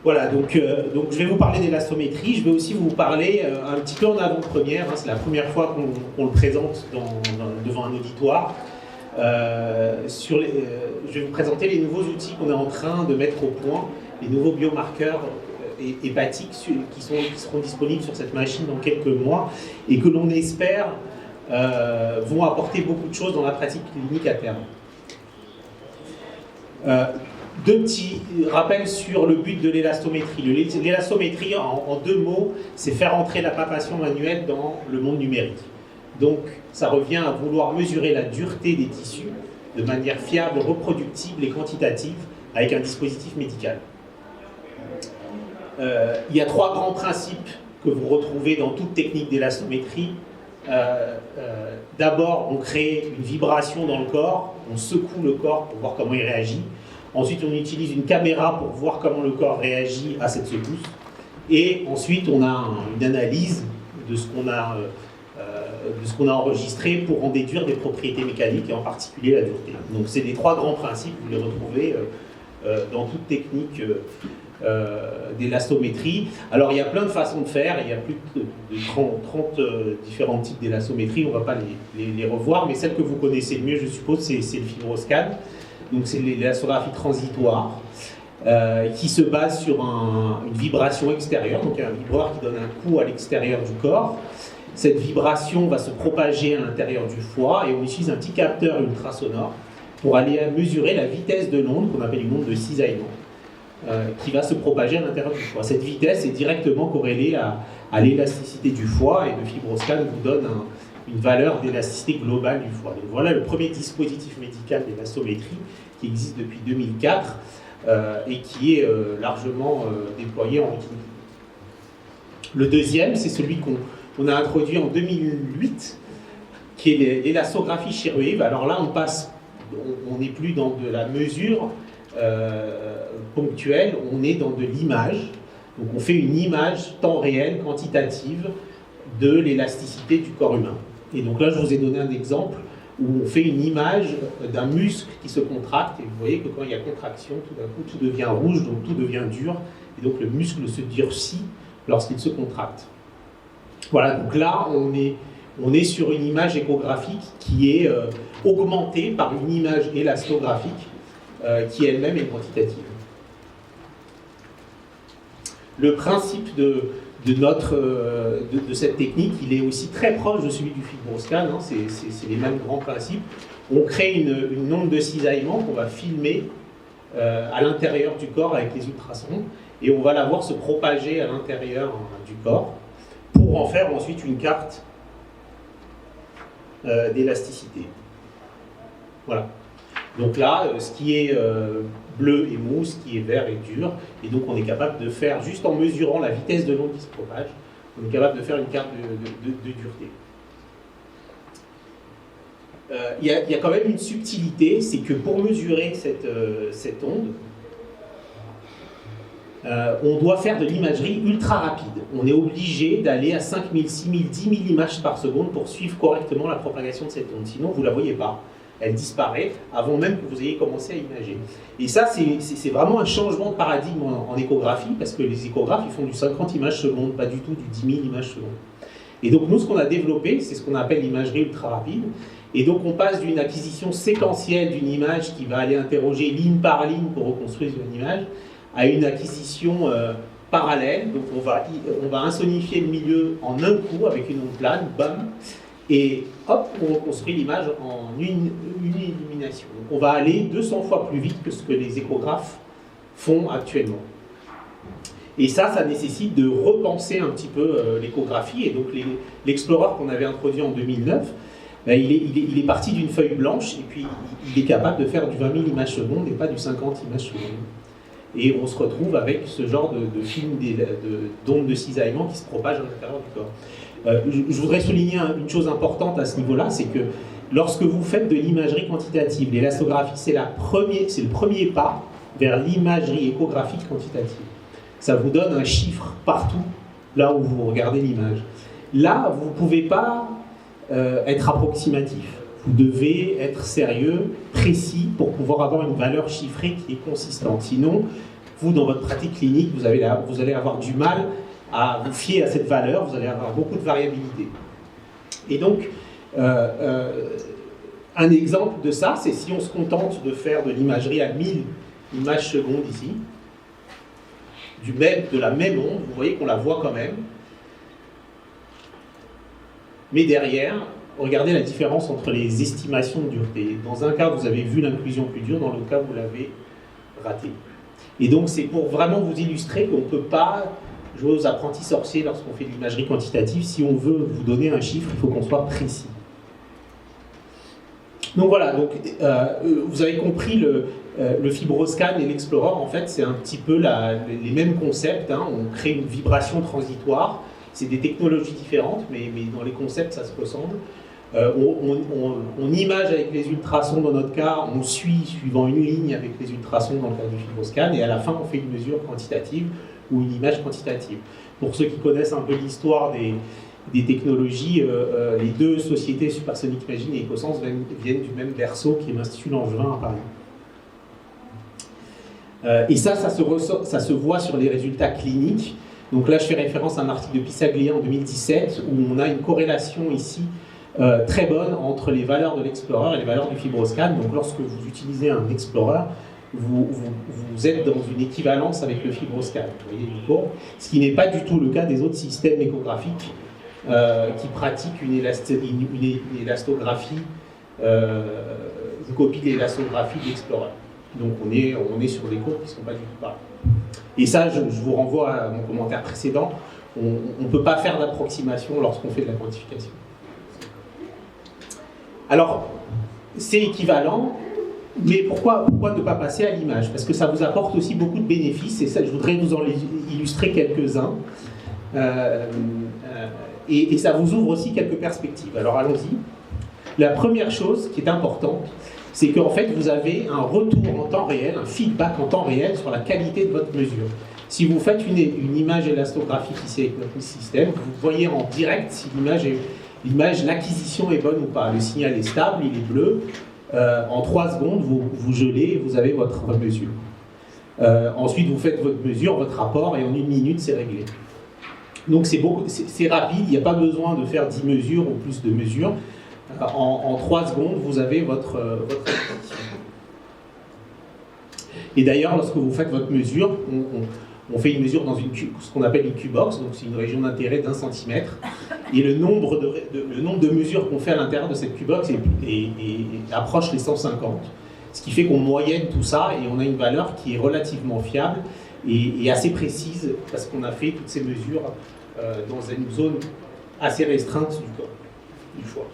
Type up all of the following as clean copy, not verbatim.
Voilà, donc je vais vous parler d'élastométrie, je vais aussi vous parler un petit peu en avant-première, hein, c'est la première fois qu'on le présente devant un auditoire. Je vais vous présenter les nouveaux outils qu'on est en train de mettre au point, les nouveaux biomarqueurs hépatiques qui seront disponibles sur cette machine dans quelques mois et que l'on espère vont apporter beaucoup de choses dans la pratique clinique à terme. Deux petits rappels sur le but de l'élastométrie. L'élastométrie, en deux mots, c'est faire entrer la palpation manuelle dans le monde numérique. Donc, ça revient à vouloir mesurer la dureté des tissus de manière fiable, reproductible et quantitative avec un dispositif médical. Il y a trois grands principes que vous retrouvez dans toute technique d'élastométrie. D'abord, on crée une vibration dans le corps, on secoue le corps pour voir comment il réagit. Ensuite, on utilise une caméra pour voir comment le corps réagit à cette secousse. Et ensuite, on a une analyse de ce qu'on a enregistré pour en déduire des propriétés mécaniques et en particulier la dureté. Donc, c'est les trois grands principes, vous les retrouvez dans toute technique d'élastométrie. Alors, il y a plein de façons de faire, il y a plus de 30 différents types d'élastométrie, on ne va pas les revoir, mais celle que vous connaissez le mieux, je suppose, c'est le fibroscan. Donc c'est l'élastographie transitoire qui se base sur une vibration extérieure, donc un vibreur qui donne un coup à l'extérieur du corps. Cette vibration va se propager à l'intérieur du foie et on utilise un petit capteur ultrasonore pour aller mesurer la vitesse de l'onde, qu'on appelle une onde de cisaillement, qui va se propager à l'intérieur du foie. Cette vitesse est directement corrélée à l'élasticité du foie et le fibroscan vous donne une valeur d'élasticité globale du foie. Donc voilà le premier dispositif médical d'élastométrie qui existe depuis 2004 et qui est largement déployé en clinique. Le deuxième, c'est celui qu'on a introduit en 2008, qui est l'élastographie shear-wave. Alors là, on n'est plus dans de la mesure ponctuelle, on est dans de l'image. Donc on fait une image temps réel, quantitative, de l'élasticité du corps humain. Et donc là, je vous ai donné un exemple où on fait une image d'un muscle qui se contracte, et vous voyez que quand il y a contraction, tout d'un coup, tout devient rouge, donc tout devient dur, et donc le muscle se durcit lorsqu'il se contracte. Voilà, donc là, on est sur une image échographique qui est augmentée par une image élastographique qui elle-même est quantitative. Le principe de cette technique, il est aussi très proche de celui du fibroscan, hein, c'est les mêmes grands principes. On crée une onde de cisaillement qu'on va filmer à l'intérieur du corps avec les ultrasons, et on va la voir se propager à l'intérieur du corps pour en faire ensuite une carte d'élasticité. Voilà. Donc là, ce qui est bleu est mou, ce qui est vert est dur, et donc on est capable de faire, juste en mesurant la vitesse de l'onde qui se propage, on est capable de faire une carte de dureté. Il y a quand même une subtilité, c'est que pour mesurer cette onde, on doit faire de l'imagerie ultra rapide. On est obligé d'aller à 5000, 6000, 10 000 images par seconde pour suivre correctement la propagation de cette onde, sinon vous ne la voyez pas. Elle disparaît avant même que vous ayez commencé à imager. Et ça, c'est vraiment un changement de paradigme en échographie, parce que les échographes, ils font du 50 images secondes, pas du tout du 10 000 images secondes. Et donc nous, ce qu'on a développé, c'est ce qu'on appelle l'imagerie ultra rapide. Et donc on passe d'une acquisition séquentielle d'une image qui va aller interroger ligne par ligne pour reconstruire une image, à une acquisition parallèle. Donc on va insonifier le milieu en un coup avec une onde plane, bam, et hop, on reconstruit l'image en une illumination. Donc on va aller 200 fois plus vite que ce que les échographes font actuellement. Et ça nécessite de repenser un petit peu l'échographie. Et donc l'Explorer qu'on avait introduit en 2009, ben, il est parti d'une feuille blanche, et puis il est capable de faire du 20 000 images secondes et pas du 50 images secondes. Et on se retrouve avec ce genre de film d'ondes de cisaillement qui se propagent à l'intérieur du corps. Je voudrais souligner une chose importante à ce niveau-là, c'est que lorsque vous faites de l'imagerie quantitative, l'élastographie, c'est le premier pas vers l'imagerie échographique quantitative. Ça vous donne un chiffre partout, là où vous regardez l'image. Là, vous ne pouvez pas être approximatif. Vous devez être sérieux, précis, pour pouvoir avoir une valeur chiffrée qui est consistante. Sinon, vous, dans votre pratique clinique, vous allez avoir du mal à vous fier à cette valeur, vous allez avoir beaucoup de variabilité. Et donc, un exemple de ça, c'est si on se contente de faire de l'imagerie à 1000 images secondes ici, de la même onde, vous voyez qu'on la voit quand même. Mais derrière, regardez la différence entre les estimations de dureté. Dans un cas, vous avez vu l'inclusion plus dure, dans l'autre cas, vous l'avez ratée. Et donc, c'est pour vraiment vous illustrer qu'on ne peut pas jouer aux apprentis sorciers lorsqu'on fait de l'imagerie quantitative. Si on veut vous donner un chiffre, il faut qu'on soit précis. Donc voilà, donc, vous avez compris le FibroScan et l'Explorer, en fait, c'est un petit peu les mêmes concepts. Hein. On crée une vibration transitoire. C'est des technologies différentes, mais dans les concepts, ça se ressemble. On image avec les ultrasons dans notre cas, on suivant une ligne avec les ultrasons dans le cas du FibroScan, et à la fin, on fait une mesure quantitative ou une image quantitative. Pour ceux qui connaissent un peu l'histoire des technologies, les deux sociétés, Supersonic Imaging et Ecosens, viennent du même berceau qui est l'Institut Langevin à Paris. Et ça se voit sur les résultats cliniques. Donc là, je fais référence à un article de Pissaglia en 2017 où on a une corrélation ici très bonne entre les valeurs de l'Explorer et les valeurs du FibroScan. Donc lorsque vous utilisez un Explorer, vous êtes dans une équivalence avec le FibroScan. Vous voyez une courbe, ce qui n'est pas du tout le cas des autres systèmes échographiques qui pratiquent une élastographie, une copie de l'élastographie de l'Explorer. Donc on est sur des courbes qui ne sont pas du tout pareilles. Et ça, je vous renvoie à mon commentaire précédent, on ne peut pas faire d'approximation lorsqu'on fait de la quantification. Alors, c'est équivalent, mais pourquoi ne pas passer à l'image? Parce que ça vous apporte aussi beaucoup de bénéfices, et ça, je voudrais vous en illustrer quelques-uns. Et ça vous ouvre aussi quelques perspectives. Alors allons-y. La première chose qui est importante, c'est qu'en fait, vous avez un retour en temps réel, un feedback en temps réel sur la qualité de votre mesure. Si vous faites une image élastographique ici avec notre système, vous voyez en direct si l'acquisition est bonne ou pas. Le signal est stable, il est bleu. En 3 secondes, vous gelez et vous avez votre mesure. Ensuite, vous faites votre mesure, votre rapport, et en 1 minute, c'est réglé. Donc c'est rapide, il n'y a pas besoin de faire 10 mesures ou plus de mesures. En 3 secondes, vous avez votre acquisition. Et d'ailleurs, lorsque vous faites votre mesure, on fait une mesure dans ce qu'on appelle une Q-box, donc c'est une région d'intérêt d'1 centimètre, et le nombre de mesures qu'on fait à l'intérieur de cette Q-box approche les 150, ce qui fait qu'on moyenne tout ça et on a une valeur qui est relativement fiable et assez précise parce qu'on a fait toutes ces mesures dans une zone assez restreinte du corps, du foie.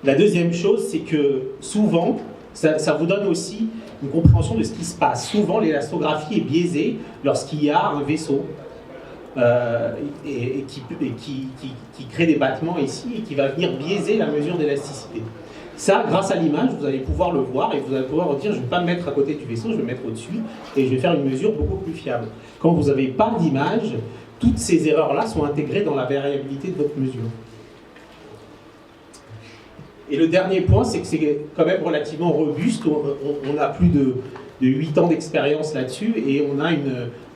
La deuxième chose, c'est que souvent, ça vous donne aussi une compréhension de ce qui se passe. Souvent, l'élastographie est biaisée lorsqu'il y a un vaisseau qui crée des battements ici et qui va venir biaiser la mesure d'élasticité. Ça, grâce à l'image, vous allez pouvoir le voir et vous allez pouvoir dire je ne vais pas me mettre à côté du vaisseau, je vais me mettre au-dessus et je vais faire une mesure beaucoup plus fiable. Quand vous n'avez pas d'image, toutes ces erreurs-là sont intégrées dans la variabilité de votre mesure. Et le dernier point, c'est que c'est quand même relativement robuste. On a plus de 8 ans d'expérience là-dessus et on a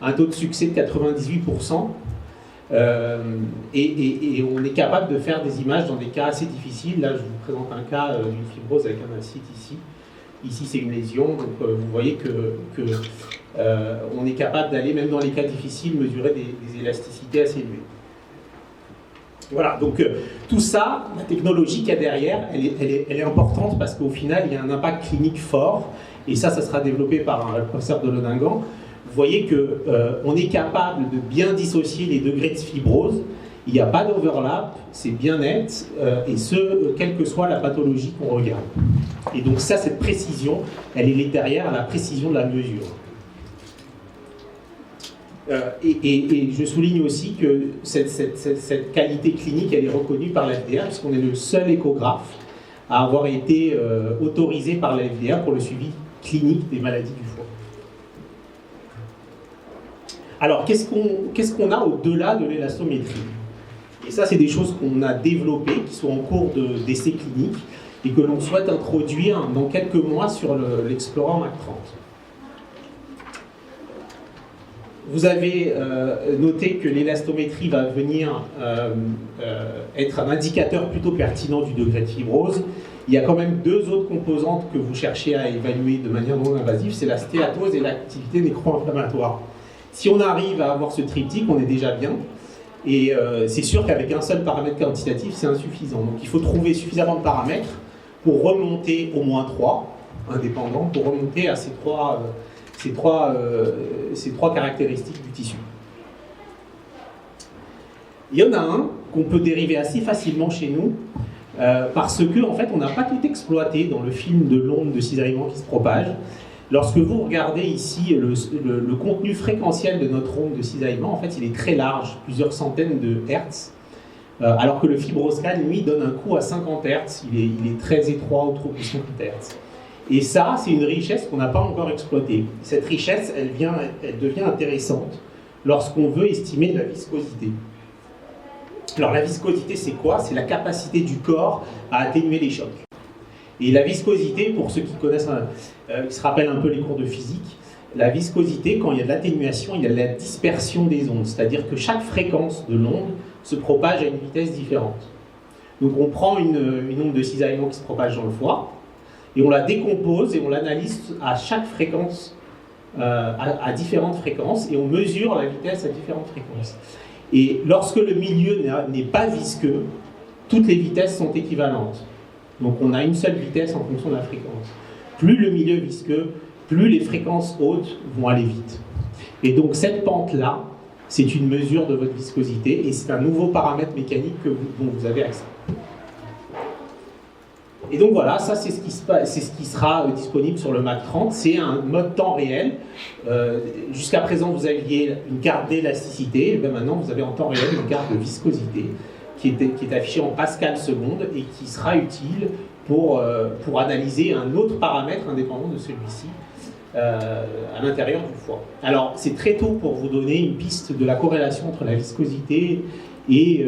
un taux de succès de 98%. Et on est capable de faire des images dans des cas assez difficiles. Là, je vous présente un cas d'une fibrose avec un ascite ici. Ici, c'est une lésion. Donc, vous voyez on est capable d'aller, même dans les cas difficiles, mesurer des élasticités assez élevées. Voilà, donc tout ça, la technologie qu'il y a derrière, elle est importante parce qu'au final, il y a un impact clinique fort. Et ça sera développé par un professeur de Lodingan. Vous voyez qu'on est capable de bien dissocier les degrés de fibrose. Il n'y a pas d'overlap, c'est bien net, et ce, quelle que soit la pathologie qu'on regarde. Et donc ça, cette précision, elle est derrière la précision de la mesure. Et je souligne aussi que cette qualité clinique, elle est reconnue par la FDA, puisqu'on est le seul échographe à avoir été autorisé par la FDA pour le suivi clinique des maladies du foie. Alors, qu'est-ce qu'on a au-delà de l'élastométrie? Et ça, c'est des choses qu'on a développées, qui sont en cours d'essais cliniques, et que l'on souhaite introduire dans quelques mois sur l'Explorer Mac 30. vous avez noté que l'élastométrie va venir être un indicateur plutôt pertinent du degré de fibrose. Il y a quand même deux autres composantes que vous cherchez à évaluer de manière non invasive, c'est la stéatose et l'activité nécro-inflammatoire. Si on arrive à avoir ce triptyque, on est déjà bien. Et c'est sûr qu'avec un seul paramètre quantitatif, c'est insuffisant. Donc il faut trouver suffisamment de paramètres pour remonter au moins 3 indépendants, pour remonter à ces trois caractéristiques du tissu. Il y en a un qu'on peut dériver assez facilement chez nous, parce que en fait, on n'a pas tout exploité dans le film de l'onde de cisaillement qui se propage. Lorsque vous regardez ici le contenu fréquentiel de notre onde de cisaillement, en fait, il est très large, plusieurs centaines de hertz, alors que le fibroscan, lui, donne un coup à 50 hertz, il est très étroit autour de 50 hertz. Et ça, c'est une richesse qu'on n'a pas encore exploitée. Cette richesse, elle devient intéressante lorsqu'on veut estimer de la viscosité. Alors la viscosité, c'est quoi? C'est la capacité du corps à atténuer les chocs. Et la viscosité, pour ceux qui connaissent, qui se rappellent un peu les cours de physique, la viscosité, quand il y a de l'atténuation, il y a de la dispersion des ondes. C'est-à-dire que chaque fréquence de l'onde se propage à une vitesse différente. Donc on prend une onde de cisaillement qui se propage dans le foie, et on la décompose et on l'analyse à chaque fréquence, à différentes fréquences, et on mesure la vitesse à différentes fréquences. Et lorsque le milieu n'est pas visqueux, toutes les vitesses sont équivalentes. Donc on a une seule vitesse en fonction de la fréquence. Plus le milieu est visqueux, plus les fréquences hautes vont aller vite. Et donc cette pente-là, c'est une mesure de votre viscosité, et c'est un nouveau paramètre mécanique dont vous avez accès. Et donc voilà, ça c'est ce qui sera disponible sur le Mac 30, c'est un mode temps réel. Jusqu'à présent vous aviez une carte d'élasticité, et bien maintenant vous avez en temps réel une carte de viscosité qui est affichée en pascal seconde et qui sera utile pour analyser un autre paramètre indépendant de celui-ci à l'intérieur du foie. Alors c'est très tôt pour vous donner une piste de la corrélation entre la viscosité et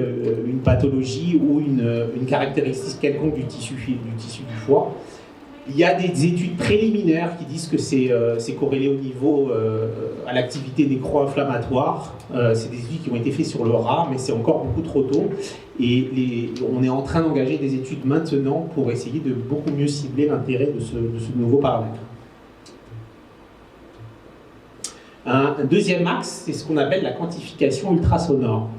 une pathologie ou une caractéristique quelconque du tissu du foie. Il y a des études préliminaires qui disent que c'est corrélé au niveau à l'activité nécro-inflammatoire. C'est des études qui ont été faites sur le rat, mais c'est encore beaucoup trop tôt. Et on est en train d'engager des études maintenant pour essayer de beaucoup mieux cibler l'intérêt de ce nouveau paramètre. Un deuxième axe, c'est ce qu'on appelle la quantification ultrasonore.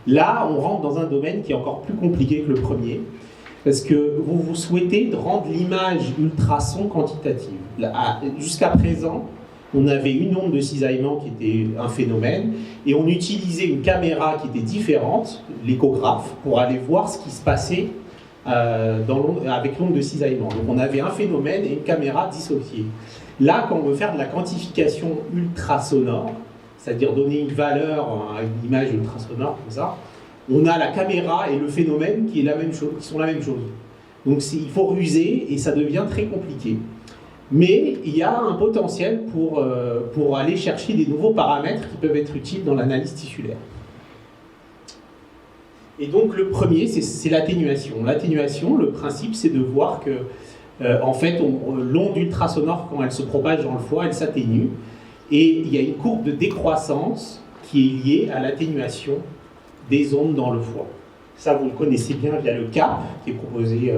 Là, on rentre dans un domaine qui est encore plus compliqué que le premier, parce que vous souhaitez rendre l'image ultrason quantitative. Jusqu'à présent, on avait une onde de cisaillement qui était un phénomène, et on utilisait une caméra qui était différente, l'échographe, pour aller voir ce qui se passait avec l'onde de cisaillement. Donc on avait un phénomène et une caméra dissociée. Là, quand on veut faire de la quantification ultrasonore, c'est-à-dire donner une valeur à une image ultrasonore comme ça, on a la caméra et le phénomène qui sont la même chose. Donc il faut ruser et ça devient très compliqué. Mais il y a un potentiel pour aller chercher des nouveaux paramètres qui peuvent être utiles dans l'analyse tissulaire. Et donc le premier, c'est l'atténuation. L'atténuation, le principe, c'est de voir que en fait, l'onde ultrasonore, quand elle se propage dans le foie, elle s'atténue. Et il y a une courbe de décroissance qui est liée à l'atténuation des ondes dans le foie. Ça, vous le connaissez bien via le CAP, qui est proposé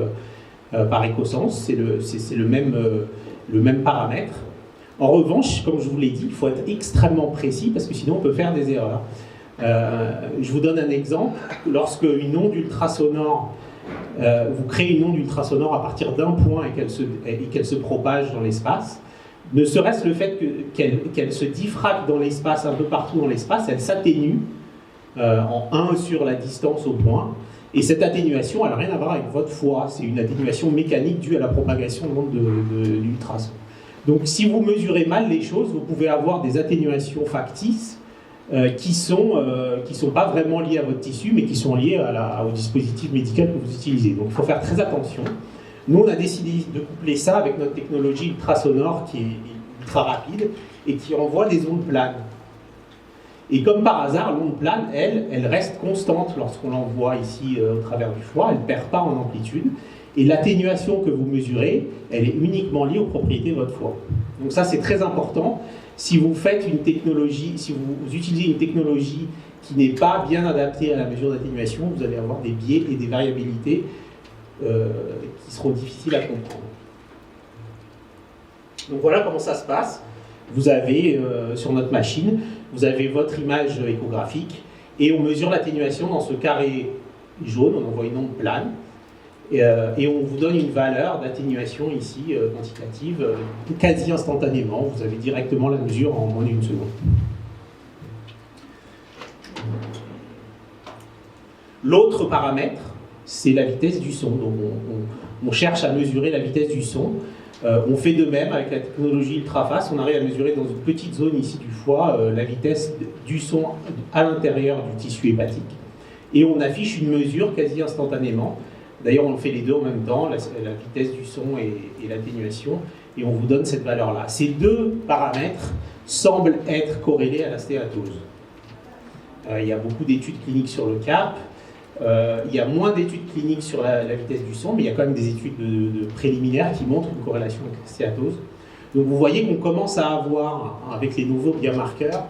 par Ecosens. C'est le même paramètre. En revanche, comme je vous l'ai dit, il faut être extrêmement précis, parce que sinon on peut faire des erreurs. Je vous donne un exemple. Lorsque une onde ultrasonore, vous créez une onde ultrasonore à partir d'un point et qu'elle se propage dans l'espace, ne serait-ce le fait qu'elle se diffracte dans l'espace, un peu partout dans l'espace, elle s'atténue en 1 sur la distance au point. Et cette atténuation, elle n'a rien à voir avec votre foie. C'est une atténuation mécanique due à la propagation de l'onde de l'ultrason. Donc si vous mesurez mal les choses, vous pouvez avoir des atténuations factices qui sont pas vraiment liées à votre tissu, mais qui sont liées au dispositif médical que vous utilisez. Donc il faut faire très attention. Nous, on a décidé de coupler ça avec notre technologie ultrasonore qui est ultra rapide et qui envoie des ondes planes. Et comme par hasard, l'onde plane, elle reste constante lorsqu'on l'envoie ici au travers du foie, elle ne perd pas en amplitude. Et l'atténuation que vous mesurez, elle est uniquement liée aux propriétés de votre foie. Donc ça, c'est très important. Si vous faites une technologie, si vous utilisez une technologie qui n'est pas bien adaptée à la mesure d'atténuation, vous allez avoir des biais et des variabilités qui seront difficiles à comprendre. Donc voilà comment ça se passe. Vous avez, sur notre machine, vous avez votre image échographique et on mesure l'atténuation dans ce carré jaune, on envoie une onde plane et on vous donne une valeur d'atténuation ici, quantitative, quasi instantanément. Vous avez directement la mesure en moins d'une seconde. L'autre paramètre, c'est la vitesse du son. Donc on cherche à mesurer la vitesse du son. On fait de même avec la technologie ultraface, on arrive à mesurer dans une petite zone ici du foie la vitesse du son à l'intérieur du tissu hépatique. Et on affiche une mesure quasi instantanément. D'ailleurs, on fait les deux en même temps, la vitesse du son et l'atténuation, et on vous donne cette valeur-là. Ces deux paramètres semblent être corrélés à la stéatose. Il y a beaucoup d'études cliniques sur le CAP. Il y a moins d'études cliniques sur la vitesse du son, mais il y a quand même des études de préliminaires qui montrent une corrélation avec la stéatose. Donc vous voyez qu'on commence à avoir, avec les nouveaux biomarqueurs,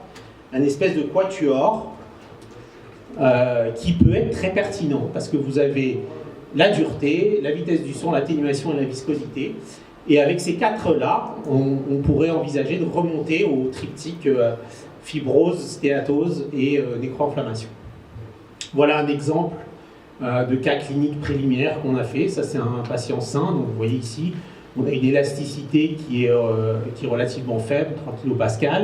un espèce de quatuor qui peut être très pertinent, parce que vous avez la dureté, la vitesse du son, l'atténuation et la viscosité. Et avec ces quatre-là, on pourrait envisager de remonter au triptyque fibrose, stéatose et nécroinflammation. Voilà un exemple de cas clinique préliminaire qu'on a fait. Ça, c'est un patient sain. Donc, vous voyez ici, on a une élasticité qui est relativement faible, 3 kPa.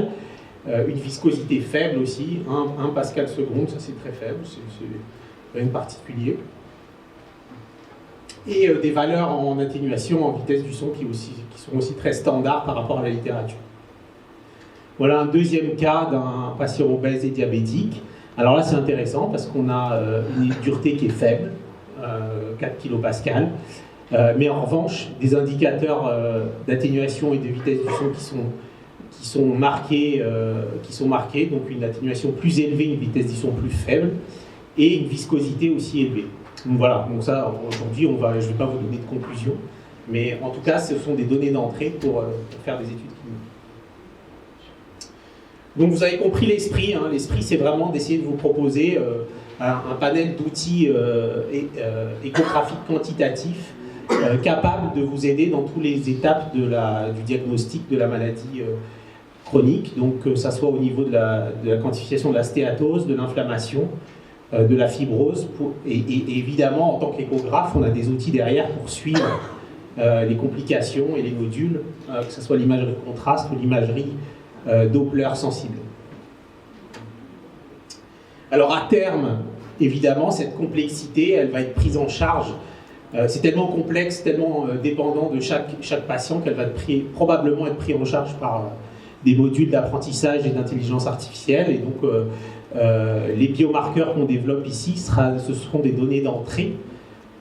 Une viscosité faible aussi, 1 pascal seconde. Ça, c'est très faible. C'est rien de particulier. Et des valeurs en atténuation, en vitesse du son qui sont aussi très standards par rapport à la littérature. Voilà un deuxième cas d'un patient obèse et diabétique. Alors là, c'est intéressant parce qu'on a une dureté qui est faible, 4 kPa, mais en revanche, des indicateurs d'atténuation et de vitesse du son qui sont marqués, donc une atténuation plus élevée, une vitesse du son plus faible, et une viscosité aussi élevée. Donc voilà, donc ça, aujourd'hui, je ne vais pas vous donner de conclusion, mais en tout cas, ce sont des données d'entrée pour faire des études cliniques. Donc vous avez compris l'esprit. Hein. L'esprit, c'est vraiment d'essayer de vous proposer un panel d'outils échographiques quantitatifs capables de vous aider dans toutes les étapes du diagnostic de la maladie chronique. Donc que ça soit au niveau de la quantification de la stéatose, de l'inflammation, de la fibrose. Et évidemment, en tant qu'échographe, on a des outils derrière pour suivre les complications et les nodules, que ce soit l'imagerie de contraste ou l'imagerie Doppler sensible. Alors à terme, évidemment, cette complexité, elle va être prise en charge. C'est tellement complexe, tellement dépendant de chaque patient qu'elle va probablement être prise en charge par des modules d'apprentissage et d'intelligence artificielle. Et donc, les biomarqueurs qu'on développe ici, ce seront des données d'entrée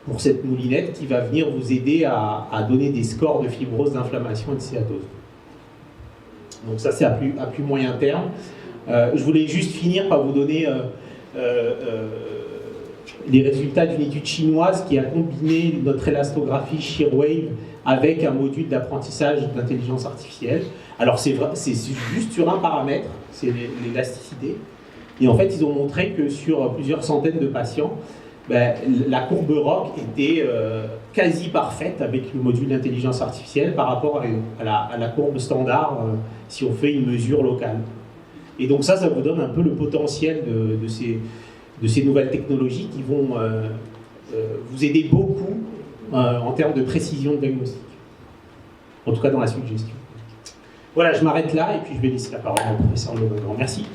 pour cette moulinette qui va venir vous aider à donner des scores de fibrose, d'inflammation et de stéatose. Donc ça, c'est à plus moyen terme. Je voulais juste finir par vous donner les résultats d'une étude chinoise qui a combiné notre élastographie Shearwave avec un module d'apprentissage d'intelligence artificielle. Alors c'est juste sur un paramètre, c'est l'élasticité. Et en fait, ils ont montré que sur plusieurs centaines de patients, la courbe ROC était quasi parfaite avec le module d'intelligence artificielle par rapport à la courbe standard si on fait une mesure locale. Et donc ça vous donne un peu le potentiel de ces nouvelles technologies qui vont vous aider beaucoup en termes de précision de diagnostic. En tout cas dans la suggestion. Voilà, je m'arrête là et puis je vais laisser la parole au professeur Lebongrand. Merci.